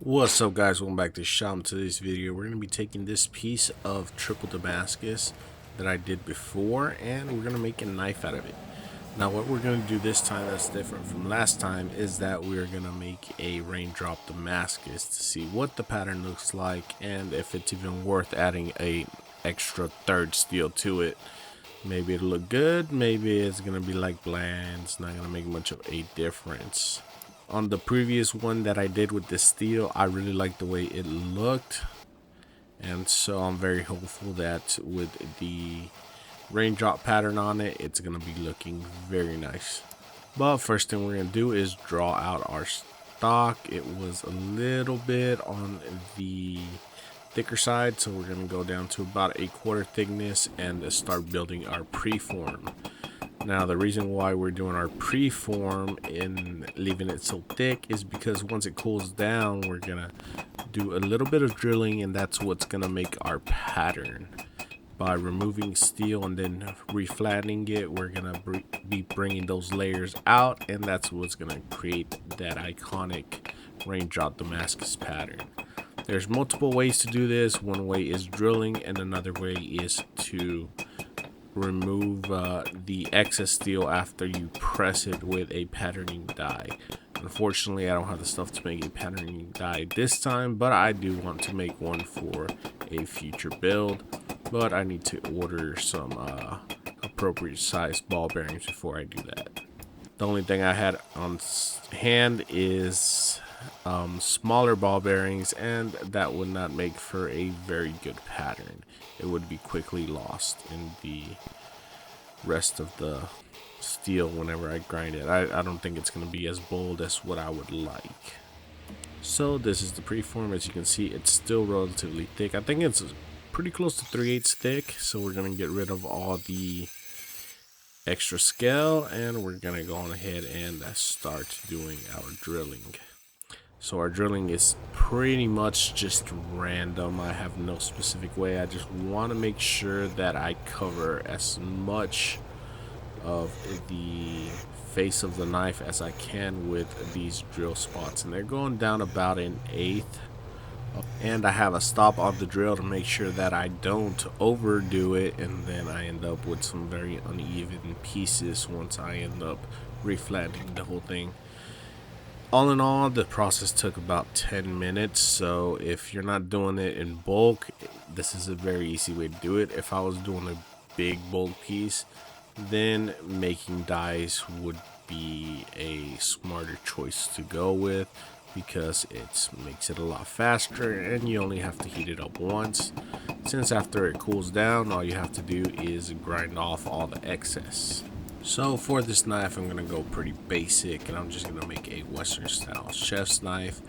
What's up, guys? Welcome back to Shop. Today's video we're going to be taking this piece of triple Damascus that I did before, and we're going to make a knife out of it. Now what we're going to do this time that's different from last time is that we're going to make a Raindrop Damascus to see what the pattern looks like and if it's even worth adding a extra third steel to it. Maybe it'll look good, maybe it's going to be like bland, it's not going to make much of a difference. On the previous one that I did with this steel, I really liked the way it looked, and so I'm very hopeful that with the raindrop pattern on it, it's gonna be looking very nice. But first thing we're gonna do is draw out our stock. It was a little bit on the thicker side, so we're gonna go down to about 1/4 thickness and start building our preform. Now the reason why we're doing our preform and leaving it so thick is because once it cools down, we're gonna do a little bit of drilling, and that's what's gonna make our pattern. By removing steel and then reflattening it, we're gonna be bringing those layers out, and that's what's gonna create that iconic Raindrop Damascus pattern. There's multiple ways to do this. One way is drilling, and another way is to remove the excess steel after you press it with a patterning die. Unfortunately, I don't have the stuff to make a patterning die this time, but I do want to make one for a future build. But I need to order some appropriate sized ball bearings before I do that. The only thing I had on hand is smaller ball bearings, and that would not make for a very good pattern. It would be quickly lost in the rest of the steel whenever I grind it. I don't think it's going to be as bold as what I would like. So this is the preform. As you can see, it's still relatively thick. I think it's pretty close to 3/8 thick, so we're going to get rid of all the extra scale, and we're going to go on ahead and start doing our drilling. So our drilling is pretty much just random. I have no specific way. I just want to make sure that I cover as much of the face of the knife as I can with these drill spots, and they're going down about 1/8. And I have a stop on the drill to make sure that I don't overdo it, and then I end up with some very uneven pieces once I end up reflattening the whole thing. All in all, the process took about 10 minutes, so if you're not doing it in bulk, this is a very easy way to do it. If I was doing a big bulk piece, then making dies would be a smarter choice to go with, because it makes it a lot faster and you only have to heat it up once, since after it cools down, all you have to do is grind off all the excess. So for this knife, I'm going to go pretty basic, and I'm just going to make a Western style chef's knife,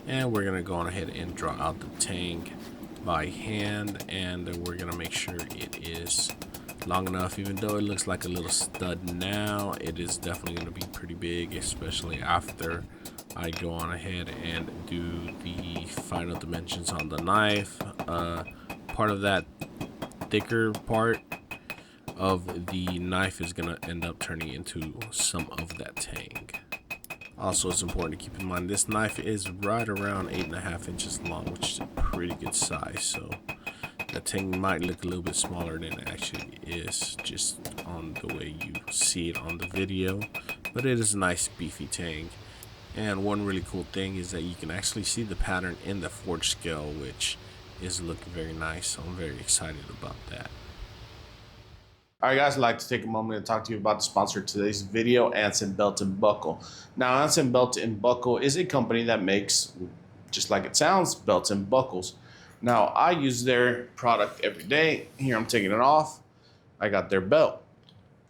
and we're going to go on ahead and draw out the tang by hand, and we're going to make sure it is long enough. Even though it looks like a little stud now, it is definitely going to be pretty big, especially after I go on ahead and do the final dimensions on the knife. Part of that thicker part of the knife is going to end up turning into some of that tang. Also, it's important to keep in mind this knife is right around 8.5 inches long, which is a pretty good size, so that tang might look a little bit smaller than it actually is just on the way you see it on the video, but it is a nice beefy tang. And one really cool thing is that you can actually see the pattern in the forge scale, which is looking very nice, so I'm very excited about that. Alright guys, I'd like to take a moment to talk to you about the sponsor of today's video, Anson Belt and Buckle. Now, Anson Belt and Buckle is a company that makes, just like it sounds, belts and buckles. Now, I use their product every day. Here, I'm taking it off. I got their belt.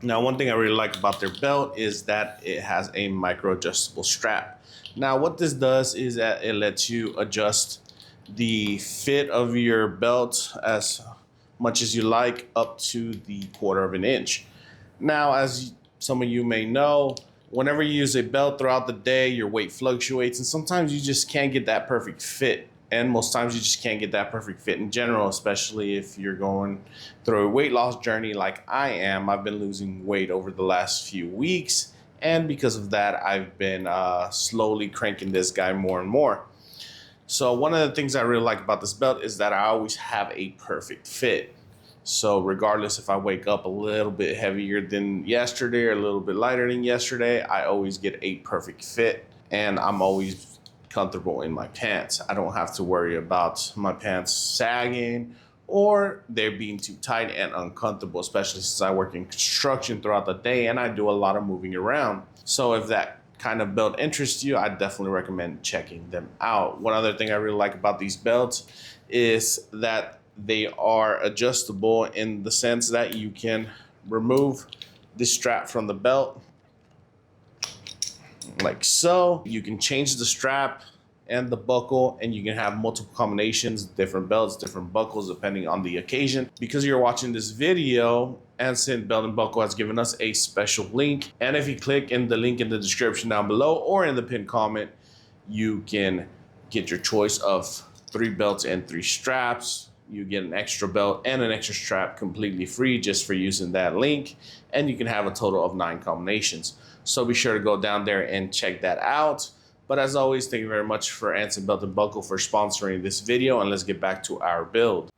Now, one thing I really like about their belt is that it has a micro adjustable strap. Now, what this does is that it lets you adjust the fit of your belt as much as you like, up to the 1/4 inch. Now, as some of you may know, whenever you use a belt throughout the day, your weight fluctuates, and sometimes you just can't get that perfect fit. And most times you just can't get that perfect fit in general, especially if you're going through a weight loss journey like I am. I've been losing weight over the last few weeks, and because of that, I've been slowly cranking this guy more and more. So one of the things I really like about this belt is that I always have a perfect fit. So regardless if I wake up a little bit heavier than yesterday or a little bit lighter than yesterday, I always get a perfect fit, and I'm always comfortable in my pants. I don't have to worry about my pants sagging or they're being too tight and uncomfortable, especially since I work in construction throughout the day and I do a lot of moving around. So if that kind of belt interests you, I definitely recommend checking them out. One other thing I really like about these belts is that they are adjustable in the sense that you can remove the strap from the belt like so. You can change the strap and the buckle, and you can have multiple combinations, different belts, different buckles, depending on the occasion. Because you're watching this video, Anson Belt and Buckle has given us a special link. And if you click in the link in the description down below or in the pinned comment, you can get your choice of 3 belts and 3 straps. You get an extra belt and an extra strap completely free just for using that link. And you can have a total of 9 combinations. So be sure to go down there and check that out. But as always, thank you very much for Anson Belt and Buckle for sponsoring this video, and let's get back to our build.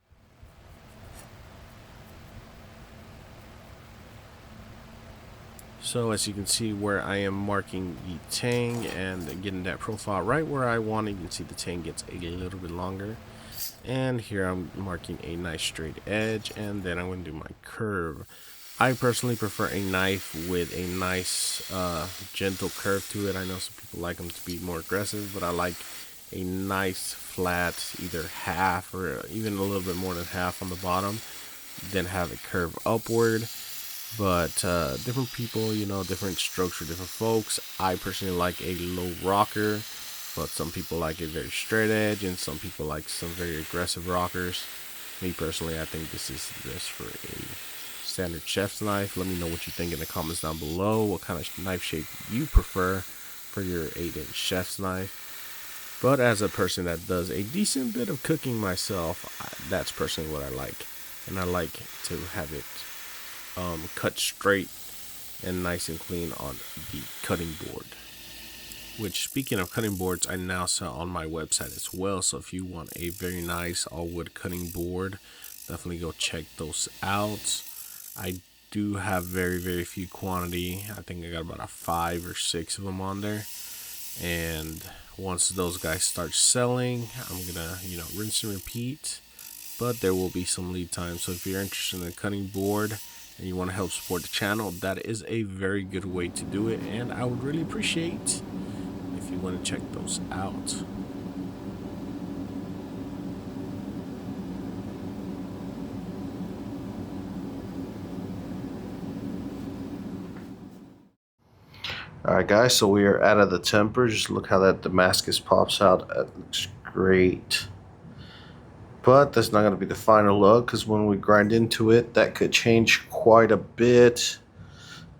So as you can see where I am marking the tang and getting that profile right where I want it, you can see the tang gets a little bit longer. And here I'm marking a nice straight edge, and then I'm going to do my curve. I personally prefer a knife with a nice gentle curve to it. I know some people like them to be more aggressive, but I like a nice flat, either half or even a little bit more than half on the bottom, then have it curve upward. But different people, you know, different strokes for different folks. I personally like a low rocker, but some people like a very straight edge, and some people like some very aggressive rockers. Me personally, I think this is best for a standard chef's knife. Let me know what you think in the comments down below. What kind of knife shape you prefer for your 8-inch chef's knife. But as a person that does a decent bit of cooking myself, that's personally what I like. And I like to have it cut straight and nice and clean on the cutting board. Which, speaking of cutting boards, I now sell on my website as well. So if you want a very nice all wood cutting board, definitely go check those out. I do have very few quantity. I think I got about 5 or 6 of them on there. And once those guys start selling, I'm gonna, rinse and repeat. But there will be some lead time. So if you're interested in a cutting board and you want to help support the channel, that is a very good way to do it. And I would really appreciate if you want to check those out. Alright guys, so we are out of the temper. Just look how that Damascus pops out. That looks great. But that's not going to be the final look, because when we grind into it, that could change quite a bit.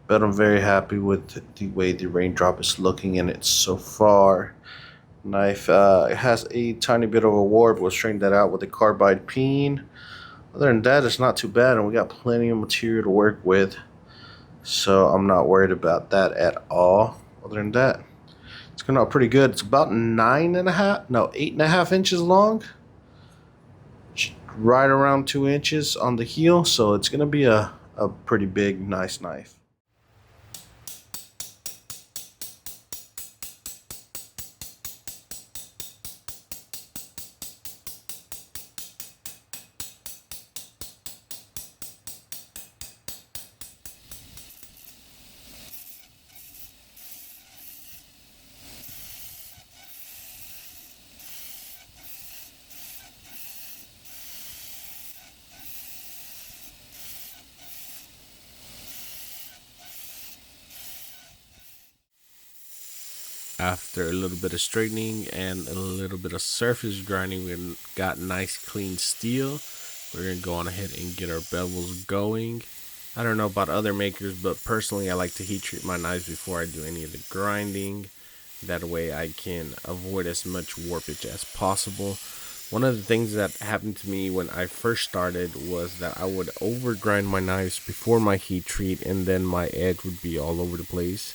But I'm very happy with the way the Raindrop is looking in it so far. Knife it has a tiny bit of a warp. We'll straighten that out with a Carbide peen. Other than that, it's not too bad, and we got plenty of material to work with. So I'm not worried about that at all. Other than that, it's coming out pretty good. It's about 8.5 inches long. Right around 2 inches on the heel. So it's going to be a pretty big, nice knife. After a little bit of straightening and a little bit of surface grinding, we got nice clean steel. We're going to go on ahead and get our bevels going. I don't know about other makers, but personally I like to heat treat my knives before I do any of the grinding. That way I can avoid as much warpage as possible. One of the things that happened to me when I first started was that I would over grind my knives before my heat treat, and then my edge would be all over the place.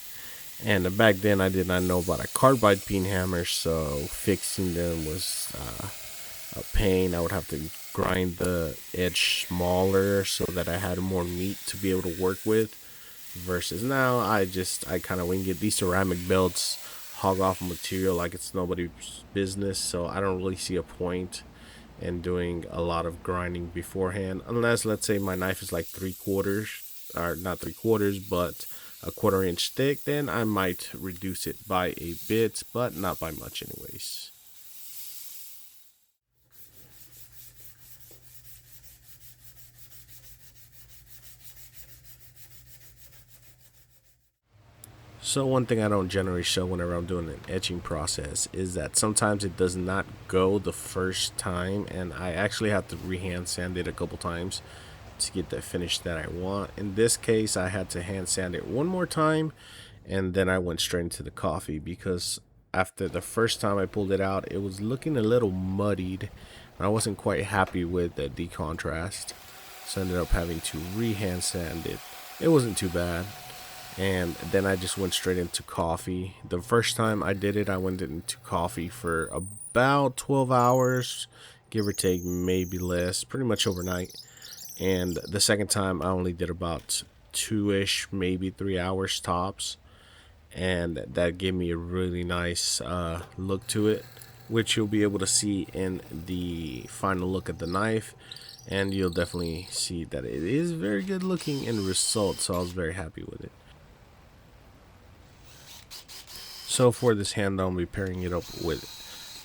And back then I did not know about a carbide peen hammer, so fixing them was a pain. I would have to grind the edge smaller so that I had more meat to be able to work with. Versus now, I kind of wing it. These ceramic belts hog off material like it's nobody's business, so I don't really see a point in doing a lot of grinding beforehand, unless let's say my knife is like 3/4, or not 3/4, but a 1/4 inch thick. Then I might reduce it by a bit, but not by much anyways. So one thing I don't generally show whenever I'm doing an etching process is that sometimes it does not go the first time, and I actually have to rehand sand it a couple times to get the finish that I want. In this case, I had to hand sand it one more time, and then I went straight into the coffee because after the first time I pulled it out, it was looking a little muddied. I wasn't quite happy with the decontrast, so I ended up having to rehand sand it. It wasn't too bad. And then I just went straight into coffee. The first time I did it, I went into coffee for about 12 hours, give or take, maybe less, pretty much overnight. And the second time I only did about 2-ish, maybe 3 hours tops. And that gave me a really nice look to it, which you'll be able to see in the final look at the knife. And you'll definitely see that it is very good looking in result, so I was very happy with it. So for this handle, I'm be pairing it up with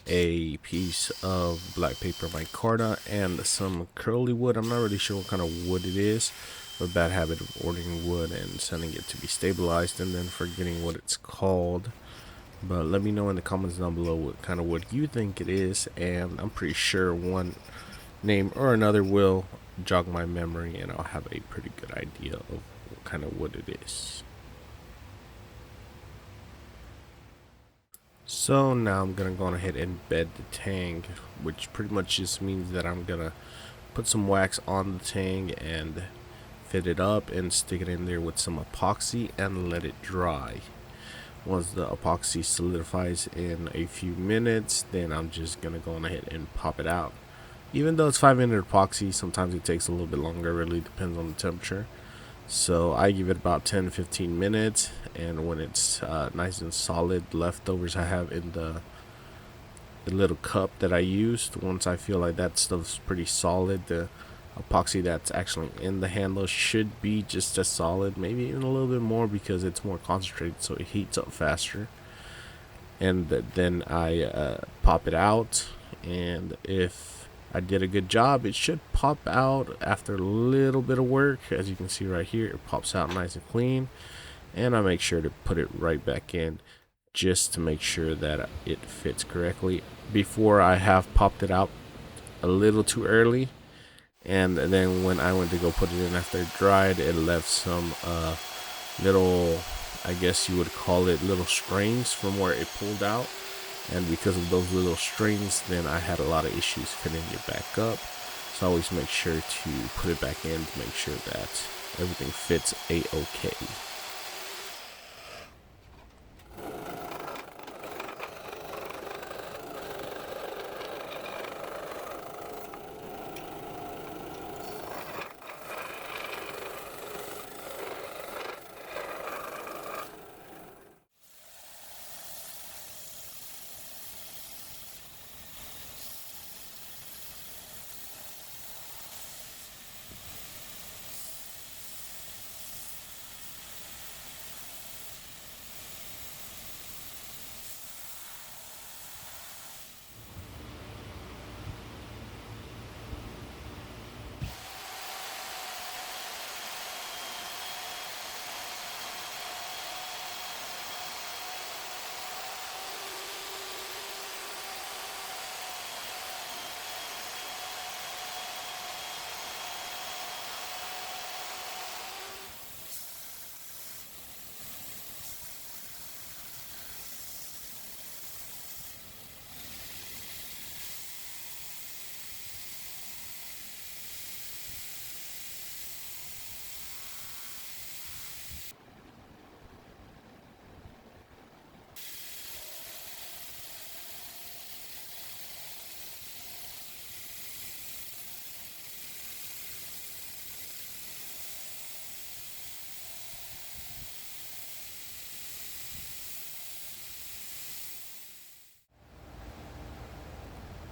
a piece of black paper micarta and some curly wood. I'm not really sure what kind of wood it is, but bad habit of ordering wood and sending it to be stabilized and then forgetting what it's called. But let me know in the comments down below what kind of wood you think it is, and I'm pretty sure one name or another will jog my memory and I'll have a pretty good idea of what kind of wood it is. So now I'm gonna go ahead and bed the tang, which pretty much just means that I'm gonna put some wax on the tang and fit it up and stick it in there with some epoxy and let it dry. Once the epoxy solidifies in a few minutes, then I'm just gonna go ahead and pop it out. Even though it's 5-minute epoxy, sometimes it takes a little bit longer. It really depends on the temperature. So I give it about 10-15 minutes, and when it's nice and solid, leftovers I have in the little cup that I used, once I feel like that stuff's pretty solid, the epoxy that's actually in the handle should be just as solid, maybe even a little bit more because it's more concentrated, so it heats up faster. And then I pop it out, and if I did a good job, it should pop out after a little bit of work. As you can see right here, it pops out nice and clean, and I make sure to put it right back in just to make sure that it fits correctly. Before, I have popped it out a little too early, and then when I went to go put it in after it dried, it left some little, I guess you would call it, little strains from where it pulled out. And because of those little strings, then I had a lot of issues fitting it back up. So I always make sure to put it back in to make sure that everything fits a-okay.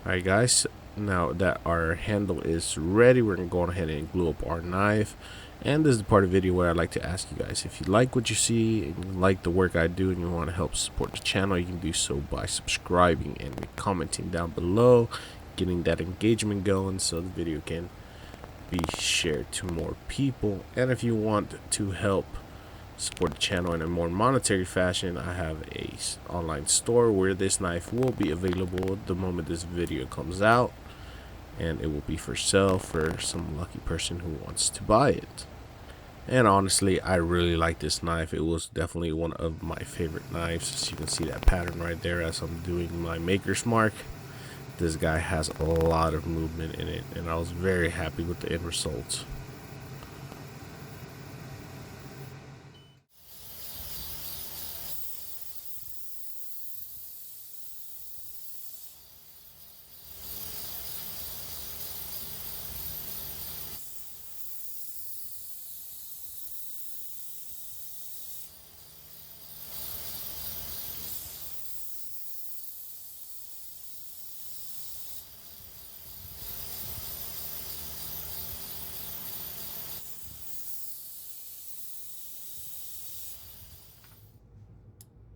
Alright guys, now that our handle is ready, we're going to go ahead and glue up our knife. And this is the part of the video where I like to ask you guys, if you like what you see and you like the work I do and you want to help support the channel, you can do so by subscribing and commenting down below, getting that engagement going so the video can be shared to more people. And if you want to help support the channel in a more monetary fashion, I have a online store where this knife will be available the moment this video comes out, and it will be for sale for some lucky person who wants to buy it. And honestly, I really like this knife. It was definitely one of my favorite knives. As you can see that pattern right there as I'm doing my maker's mark. This guy has a lot of movement in it, and I was very happy with the end results.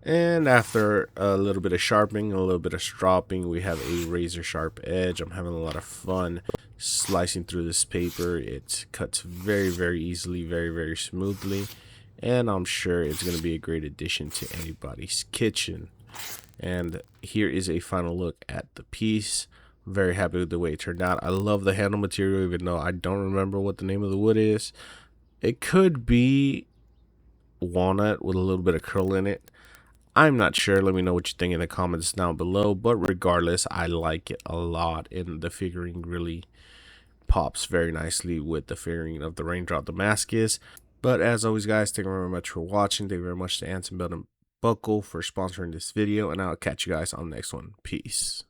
And after a little bit of sharpening, a little bit of stropping, we have a razor sharp edge. I'm having a lot of fun slicing through this paper. It cuts very easily, very smoothly, and I'm sure it's going to be a great addition to anybody's kitchen. And here is a final look at the piece. I'm very happy with the way it turned out. I love the handle material, even though I don't remember what the name of the wood is. It could be walnut with a little bit of curl in it. I'm not sure. Let me know what you think in the comments down below. But regardless, I like it a lot, and the figuring really pops very nicely with the figuring of the Raindrop Damascus. But as always, guys, thank you very much for watching. Thank you very much to Anson Belt and Buckle for sponsoring this video, and I'll catch you guys on the next one. Peace.